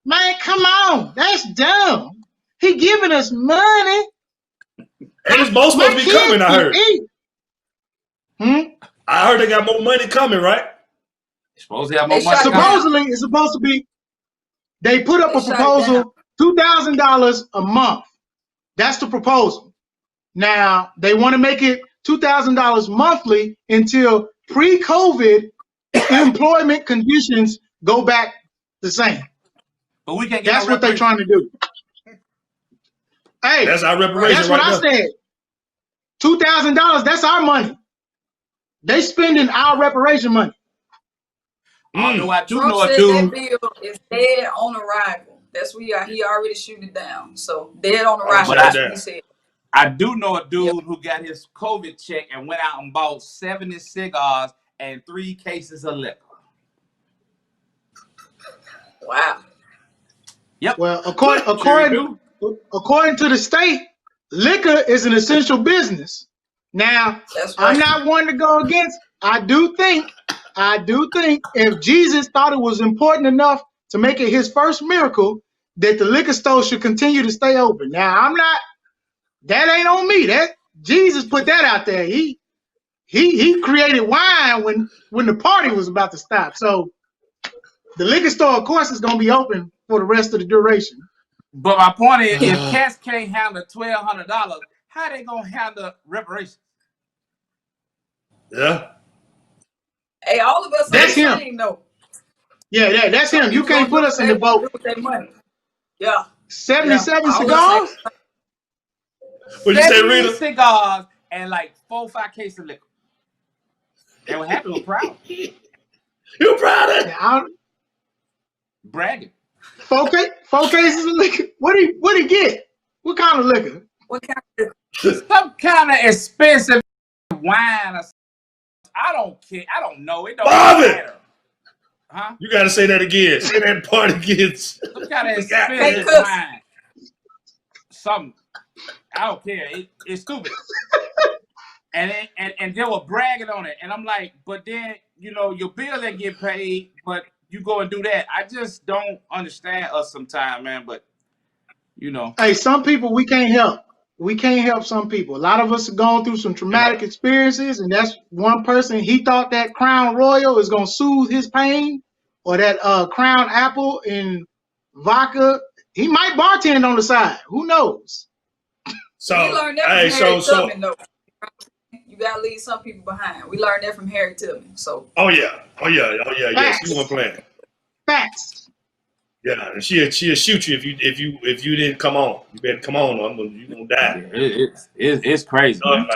C: Man, come on. That's dumb. He giving us money.
A: And it's most supposed to be coming, I heard. I heard they got more money coming, right?
B: Supposed to have more money.
C: Supposedly, it's supposed to be, they put up a proposal, $2,000 a month. That's the proposal. Now, they want to make it $2,000 monthly until pre-COVID employment conditions go back the same.
B: But we can't get
C: That's what they're trying to do. Hey,
A: that's our reparation.
C: That's what I said. $2,000, that's our money. They spending our reparation money.
B: I do
D: Trump
B: know a
D: said
B: dude.
D: that bill is dead on arrival. That's where he already shooting it down. So dead on arrival. That's what he said.
B: I do know a dude who got his COVID check and went out and bought 70 cigars and 3 cases of liquor.
D: Wow.
B: Yep.
C: Well, according to the state, liquor is an essential business. Now, I'm not one to go against. I do think if Jesus thought it was important enough to make it his first miracle, that the liquor store should continue to stay open. Now, that ain't on me. That Jesus put that out there. He created wine when the party was about to stop. So the liquor store, of course, is going to be open for the rest of the duration.
B: But my point is, if cats can't handle $1,200, how they gonna handle reparations?
A: Yeah.
D: Hey, all of us.
C: That's him.
D: Same, though.
C: Yeah, that's him. You can't put us in the boat.
D: Yeah.
C: 77 cigars.
A: What you say, Rita?
B: Cigars and like 4 or 5 cases of liquor. They were happy. We're proud.
A: You proud of it?
B: Bragging.
C: 4 cases of liquor. What did he get? What kind of liquor?
D: What kind of liquor?
B: Some kind of expensive wine. I don't care. I don't know. It don't matter. Huh?
A: You got to say that again. Say that part again.
B: Some kind of expensive wine. Something. I don't care. It's stupid. and they were bragging on it. And I'm like, but then, your bill ain't get paid, but you go and do that. I just don't understand us sometimes, man. But,
C: Hey, some people we can't help. We can't help some people. A lot of us are going through some traumatic experiences, and that's one person. He thought that Crown Royal is going to soothe his pain, or that Crown Apple in vodka. He might bartend on the side. Who knows?
D: So, we learned that from Harry Tubman, though. You got to leave some people behind. We learned that from Harry Tubman. So.
A: Oh yeah. Yes, you weren't playing.
C: Facts.
A: Yeah, and she'll shoot you if you didn't come on. You better come on, or you're gonna die.
B: It's crazy.
A: So,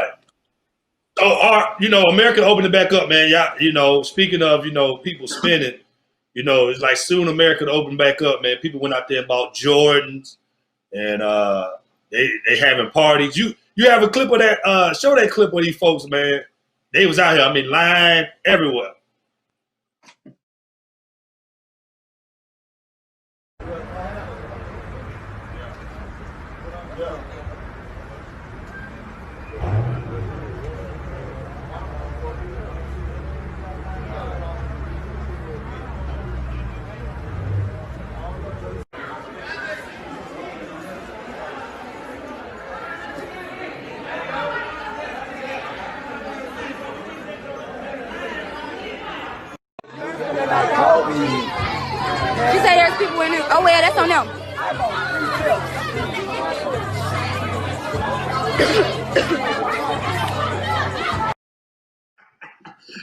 A: America opened it back up, man. Y'all, speaking of, people spending, it's like soon America to open back up, man. People went out there and bought Jordans, and they having parties. You have a clip of that? Show that clip of these folks, man. They was out here. Lying everywhere.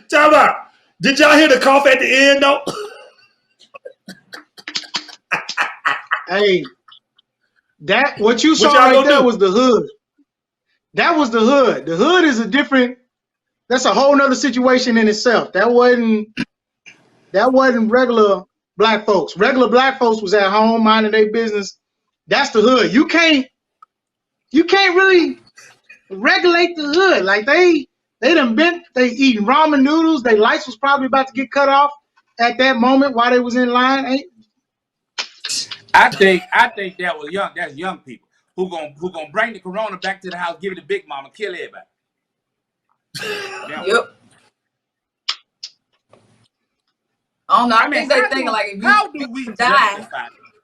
A: Time out. Did y'all hear the cough at the end though?
C: Hey, that what you saw right there was the hood. That was the hood. The hood is a different. That's a whole nother situation in itself. That wasn't regular black folks. Regular black folks was at home minding their business. That's the hood. You can't really regulate the hood. Like they eating ramen noodles. Their lights was probably about to get cut off at that moment while they was in line.
B: I think that was young. That's young people who gonna bring the corona back to the house, give it to Big Mama, kill everybody.
D: Yep. I don't know. I think they thinking like if you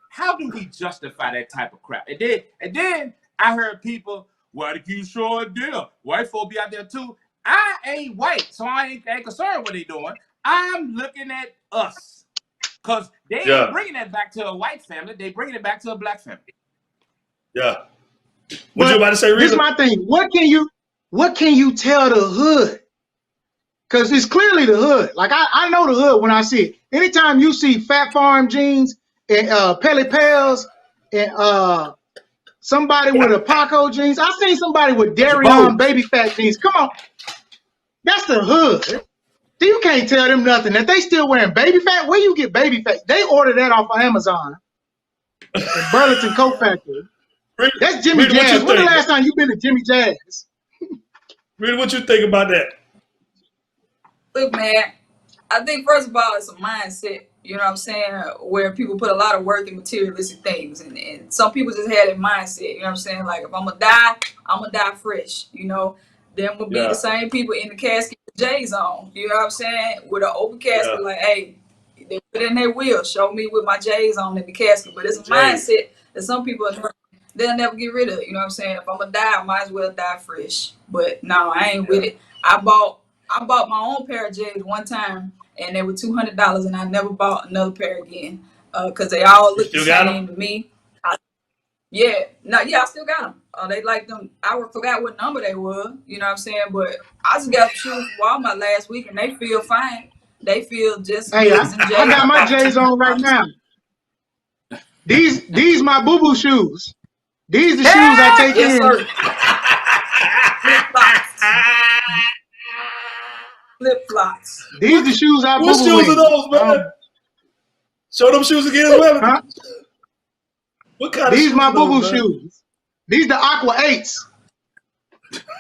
B: how do we justify that type of crap? And then I heard people, well, the key short deal. White folk be out there too. I ain't white, so I ain't concerned what they doing. I'm looking at us. Because they ain't bringing that back to a white family. They bringing it back to a black family.
A: Yeah. What you about to say, Rita?
C: This is my thing. What can you tell the hood? Because it's clearly the hood. Like, I know the hood when I see it. Anytime you see Fat Farm jeans and Pele Pels and somebody with a Paco jeans. I seen somebody with Dairy on baby fat jeans. Come on. That's the hood. You can't tell them nothing. That they still wearing baby fat, where you get baby fat? They order that off of Amazon. The Burlington Coat Factory. That's Jimmy Jazz. When the last time you been to Jimmy Jazz?
A: Really, what you think about that?
D: Look, man, I think first of all, it's a mindset, you know what I'm saying, where people put a lot of work in materialistic things. And some people just had that mindset, you know what I'm saying? Like, if I'm going to die fresh, you know? Them will be the same people in the casket with J's on, you know what I'm saying? With an open casket, like, hey, they put in their will, show me with my J's on in the casket. But it's a mindset that some people, they'll never get rid of, you know what I'm saying? If I'm going to die, I might as well die fresh. But no, I ain't with it. I bought my own pair of J's one time, and they were $200, and I never bought another pair again because they all look the same to me. I still got them. They like them. I forgot what number they were, you know what I'm saying? But I just got shoes from Walmart last week, and they feel fine. They feel just
C: I got my J's on right now. These my boo-boo shoes. These the shoes I take in.
D: Flip-flops.
C: These the shoes I boo-boo.
A: What shoes are those, man? Show them shoes again, man.
C: Huh?
A: What kind of
C: these
A: shoes
C: my boo-boo
A: those,
C: shoes. These the Aqua 8s.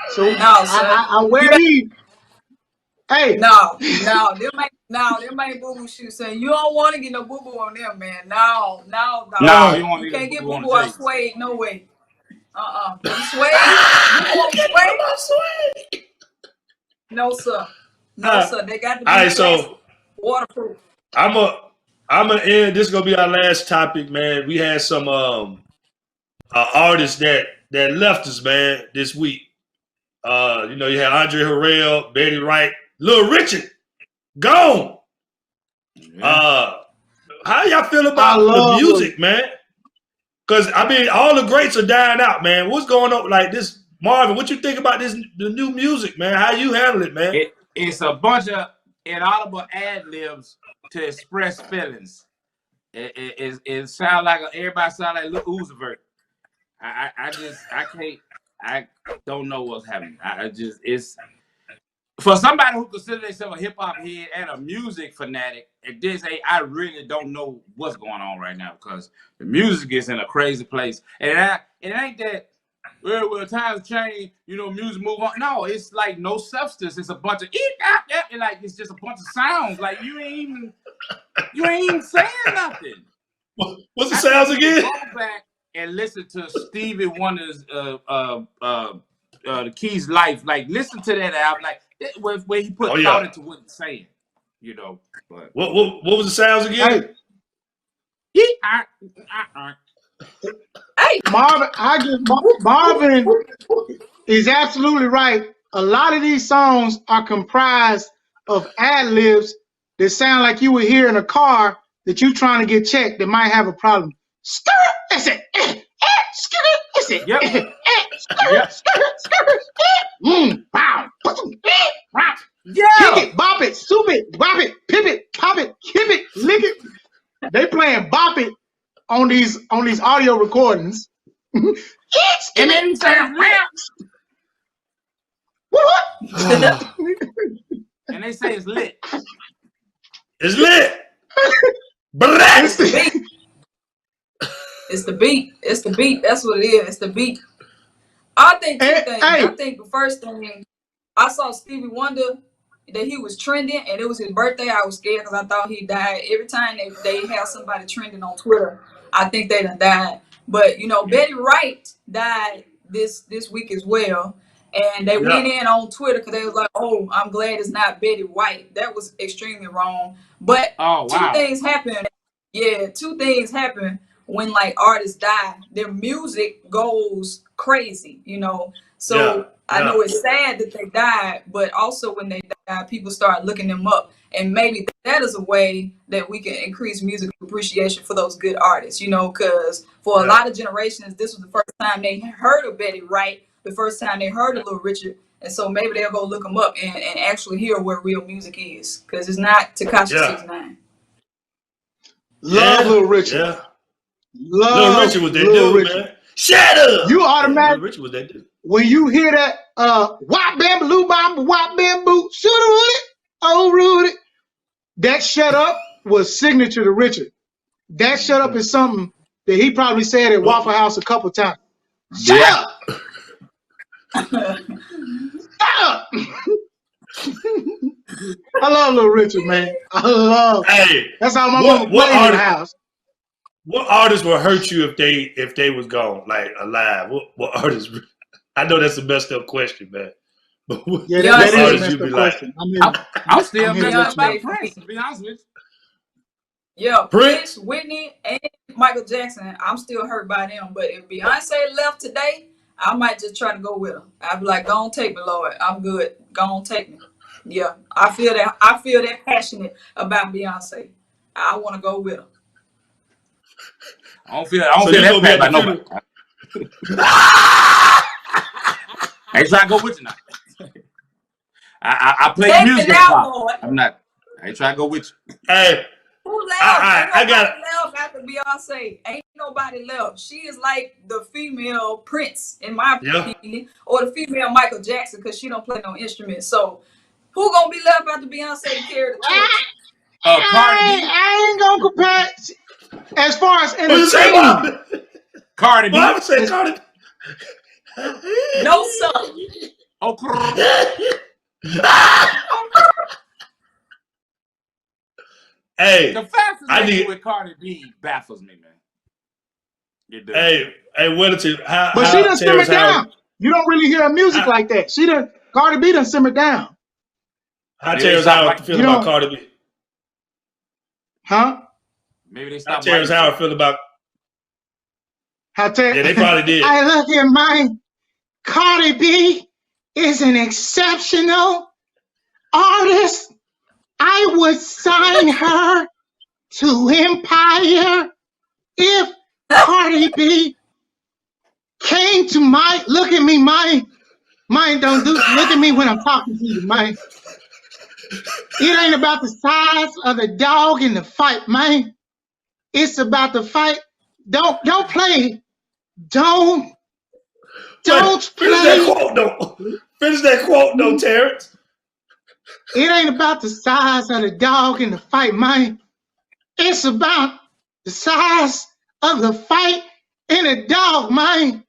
C: So
D: no,
C: I wear these. Hey.
D: No, them ain't boo-boo shoes. So you don't want to get no boo-boo on them, man. No, you can't get boo-boo on suede, no way. Suede? Suede? No, sir. No, sir. They got to be waterproof.
A: I'm gonna end. This is gonna be our last topic, man. We had some artists that left us, man, this week. You know, you had Andre Harrell, Betty Wright, Little Richard, gone. How y'all feel about the music, man? Because I mean, all the greats are dying out, man. What's going on? Like this, Marvin, what you think about the new music, man? How you handle it, man?
B: It's a bunch of inaudible ad-libs to express feelings. It sound like everybody sound like Lil Uzi Vert. I don't know what's happening. It's for somebody who considers themselves a hip hop head and a music fanatic. At this age, I really don't know what's going on right now because the music is in a crazy place, and it ain't that. Well, times change, you know, music move on. No, it's like no substance. It's a bunch of and like it's just a bunch of sounds. Like you ain't even saying nothing.
A: What's the sounds again?
B: Go back and listen to Stevie Wonder's The Key's Life. Like listen to that album. Like where he put thought into what he's saying. You know. But
A: what was the sounds again?
C: Hey, Marvin is absolutely right. A lot of these songs are comprised of ad-libs that sound like you would hear in a car that you trying to get checked that might have a problem. That's it.
B: Yes.
C: Bow.
B: Yeah.
C: Kick it, bop it, soup it, bop it, pip it, pop it, kip it, lick it. They playing bop it on these audio recordings.
B: And then he said it's lit.
C: What?
B: And they say it's lit.
A: It's lit.
C: It's
D: the
C: the-
D: beat. It's the beat. It's the beat. That's what it is. It's the beat. I think two
C: Hey,
D: things.
C: hey.
D: I think the first thing, I saw Stevie Wonder that he was trending, and it was his birthday. I was scared because I thought he died. Every time they have somebody trending on Twitter, I think they done died. But you know, Betty Wright died this week as well. And they went in on Twitter because they was like, "Oh, I'm glad it's not Betty White." That was extremely wrong. But two things happen. Yeah, two things happen when like artists die. Their music goes crazy, you know. So I know it's sad that they died, but also when they die, people start looking them up, and maybe that is a way that we can increase music appreciation for those good artists, you know, because for a lot of generations, this was the first time they heard of Betty Wright, the first time they heard of Little Richard, and so maybe they'll go look them up and actually hear where real music is, because it's not Tekashi 6ix9ine.
C: Love Little Richard.
A: Yeah.
C: Love
A: Little Richard was that
C: Little
A: dude,
C: Richard.
A: man. Shut up.
C: You automatically,
A: Little Richard was that dude.
C: when you hear that, wop bamboo, bamboo, wop bamboo, shoot it, oh Rudy. That shut up was signature to Richard. That shut up is something that he probably said at Waffle House a couple times. Shut up! Shut up! I love Little Richard, man. I love.
A: Hey,
C: that's how my mama played in the house.
A: What artists will hurt you if they was gone, like alive? What artists? I know that's a messed up question, man. But what artists you be like?
B: I'm still messed up about Prince, to be honest with you.
D: Yeah, Prince, Whitney, and Michael Jackson. I'm still hurt by them. But if Beyonce left today, I might just try to go with her. I'd be like, go on, take me, Lord. I'm good. Go on, take me. Yeah, I feel that. I feel that passionate about Beyonce. I want to go with her.
B: I don't feel that bad about nobody. I ain't trying to go with you now. I play music. I'm not. I ain't trying to go with you.
A: Hey,
D: who left? I got left after Beyonce. Ain't nobody left. She is like the female Prince, in my opinion, or the female Michael Jackson, because she don't play no instrument. So, who gonna be left after Beyonce to carry the torch?
C: I ain't gonna compare. As far as entertainment,
B: Cardi B.
A: I would say Cardi B.
D: No, sir.
A: Hey,
B: the fastest with Cardi B baffles me, man.
A: Hey, Weddington,
C: but she done simmer down. You don't really hear her music like that. Cardi B done simmer down.
A: How Terrence Howard feel about Cardi B?
C: Huh?
B: Maybe they stopped.
A: How Terrence Howard feel about?
C: Yeah,
A: they probably did.
C: I look at mine. Cardi B is an exceptional artist. I would sign her to Empire if Cardi B came to my. Look at me, mine don't do. Look at me when I'm talking to you, mine. It ain't about the size of the dog in the fight, man. It's about the fight. Don't play. Don't play.
A: Finish that quote, though. Finish that quote, though, Terrence.
C: It ain't about the size of the dog in the fight, man. It's about the size of the fight in a dog, man.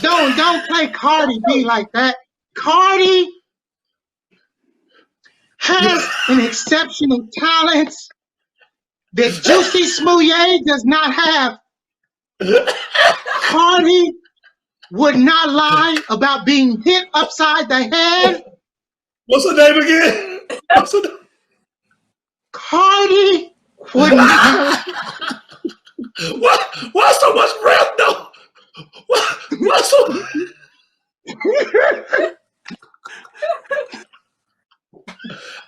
C: Don't play Cardi B like that. Cardi has an exceptional talent that Juicy Smouye does not have. Cardi would not lie about being hit upside the head.
A: What's her name again? What's her name?
C: Cardi would not.
A: Why so much breath, though? Why so?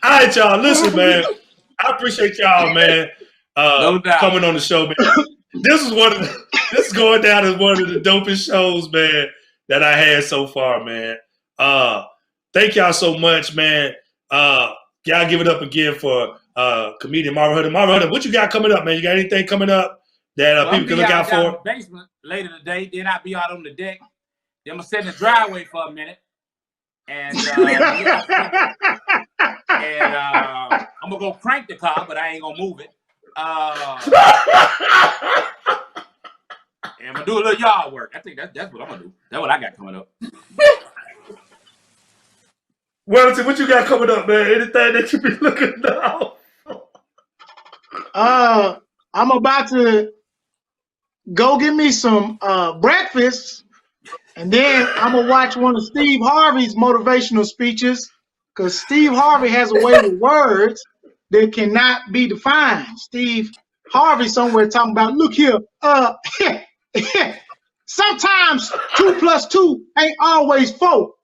A: All right, y'all. Listen, man. I appreciate y'all, man.
B: No doubt.
A: Coming on the show, man. This is going down as one of the dopest shows, man, that I had so far, man. Thank y'all so much, man. Y'all give it up again for comedian Marvin Hood. Marvin Hood, what you got coming up, man? You got anything coming up that people can look out for?
B: In the basement later today. Then I'll be out on the deck. Then I'm gonna sit in the driveway for a minute, and I'm gonna go crank the car, but I ain't gonna move it. And I'm gonna do a little yard work. I think that's what I'm gonna do. That's what I got coming up.
A: Wellington, what you got coming up, man? Anything that you be looking out?
C: I'm about to go get me some breakfast, and then I'm gonna watch one of Steve Harvey's motivational speeches, because Steve Harvey has a way with words that cannot be defined. Steve Harvey somewhere talking about, look here, sometimes 2 + 2 ain't always 4.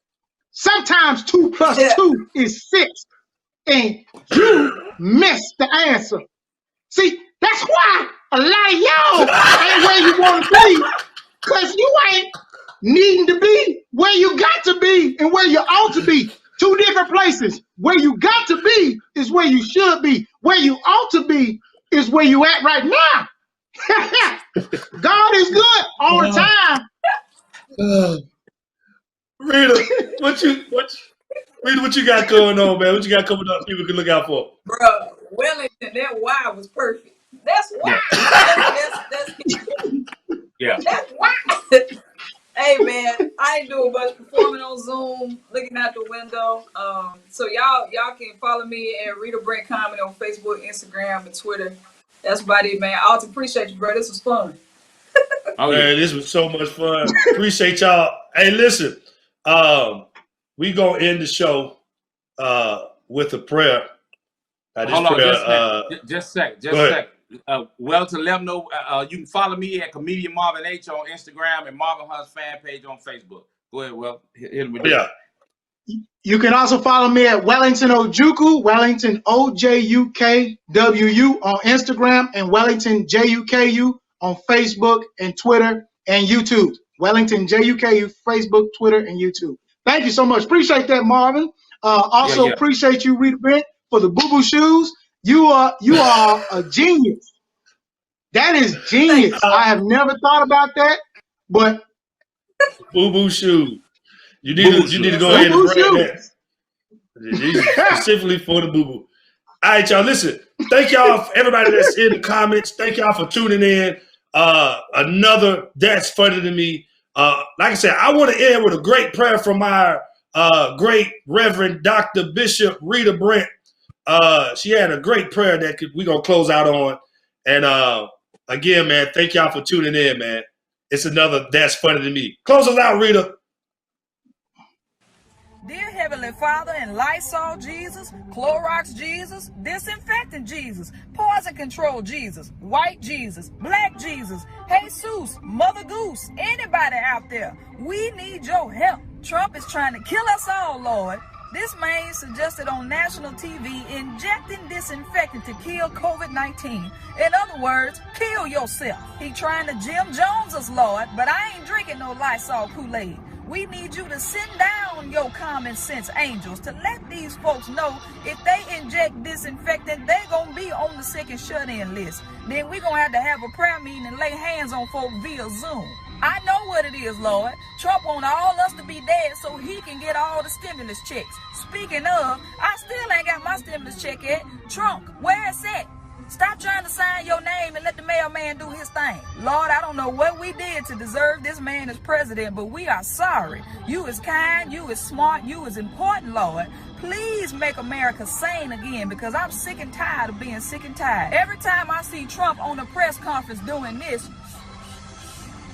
C: Sometimes 2 + 2 is 6, and you missed the answer. See, that's why a lot of y'all ain't where you want to be, because you ain't needing to be where you got to be and where you ought to be. 2 different places. Where you got to be is where you should be. Where you ought to be is where you at right now. God is good all the time.
A: Rita, what you got going on, man? What you got coming up people can look out for?
D: Bruh, Wellington, that Y was perfect. That's why.
B: Yeah.
D: That's why. Hey man, I ain't doing much performing on Zoom, looking out the window. So y'all can follow me at Rita Brent Comedy on Facebook, Instagram, and Twitter. That's about it, man. I also appreciate you, bro. This was fun.
B: Oh,
A: man, this was so much fun. Appreciate y'all. Hey, listen, we gonna end the show with a prayer.
B: Hold on, just a second. Well, to let them know, you can follow me at Comedian Marvin H on Instagram and Marvin Hunt's fan page on Facebook. Go ahead, Well. Hit him with that.
C: You can also follow me at Wellington Ojukwu, Wellington OJUKWU on Instagram, and Wellington JUKU on Facebook and Twitter and YouTube. Wellington JUKU, Facebook, Twitter, and YouTube. Thank you so much. Appreciate that, Marvin. Appreciate you, Rita Brent, for the boo-boo shoes. You are a genius. That is genius. I have never thought about that, but
A: boo-boo shoe. You need to go ahead and brand that. Specifically for the boo-boo. All right, y'all. Listen. Thank y'all, everybody that's in the comments. Thank y'all for tuning in. Another That's Funny to Me. Like I said, I want to end with a great prayer from our great Reverend Dr. Bishop Rita Brent. She had a great prayer that we're going to close out on. And again, man, thank y'all for tuning in, man. It's another That's Funny to Me. Close us out, Rita.
H: Dear Heavenly Father, and Lysol Jesus, Clorox Jesus, Disinfectant Jesus, Poison Control Jesus, White Jesus, Black Jesus, Jesus, Mother Goose, anybody out there, we need your help. Trump is trying to kill us all, Lord. This man suggested on national TV injecting disinfectant to kill COVID-19. In other words, kill yourself. He trying to Jim Jones us, Lord, but I ain't drinking no Lysol Kool-Aid. We need you to send down your common sense angels to let these folks know if they inject disinfectant, they're going to be on the sick and shut-in list. Then we're going to have a prayer meeting and lay hands on folks via Zoom. I know what it is, Lord. Trump want all us to be dead so he can get all the stimulus checks. Speaking of, I still ain't got my stimulus check yet. Trump, where it's at? Stop trying to sign your name and let the mailman do his thing. Lord, I don't know what we did to deserve this man as president, but we are sorry. You is kind, you is smart, you is important, Lord. Please make America sane again, because I'm sick and tired of being sick and tired. Every time I see Trump on a press conference doing this,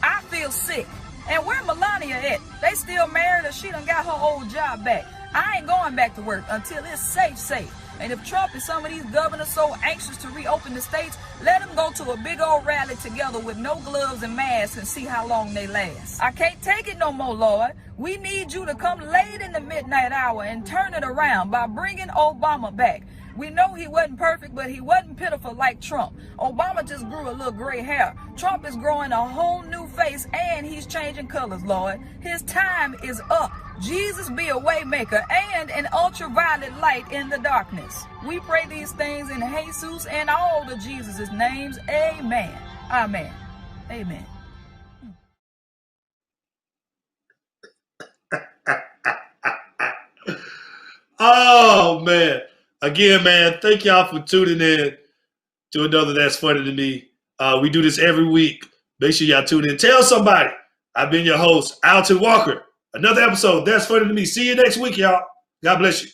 H: I feel sick. And where Melania at? They still married or she done got her old job back? I ain't going back to work until it's safe. And if Trump and some of these governors so anxious to reopen the states, let them go to a big old rally together with no gloves and masks and see how long they last. I can't take it no more, Lord. We need you to come late in the midnight hour and turn it around by bringing Obama back. We know he wasn't perfect, but he wasn't pitiful like Trump. Obama just grew a little gray hair. Trump is growing a whole new face, and he's changing colors, Lord. His time is up. Jesus be a way maker and an ultraviolet light in the darkness. We pray these things in Jesus and all the Jesus' names. Amen. Amen. Amen.
A: Oh, man. Again, man, thank y'all for tuning in to another That's Funny to Me. We do this every week. Make sure y'all tune in. Tell somebody. I've been your host, Alton Walker. Another episode, That's Funny to Me. See you next week, y'all. God bless you.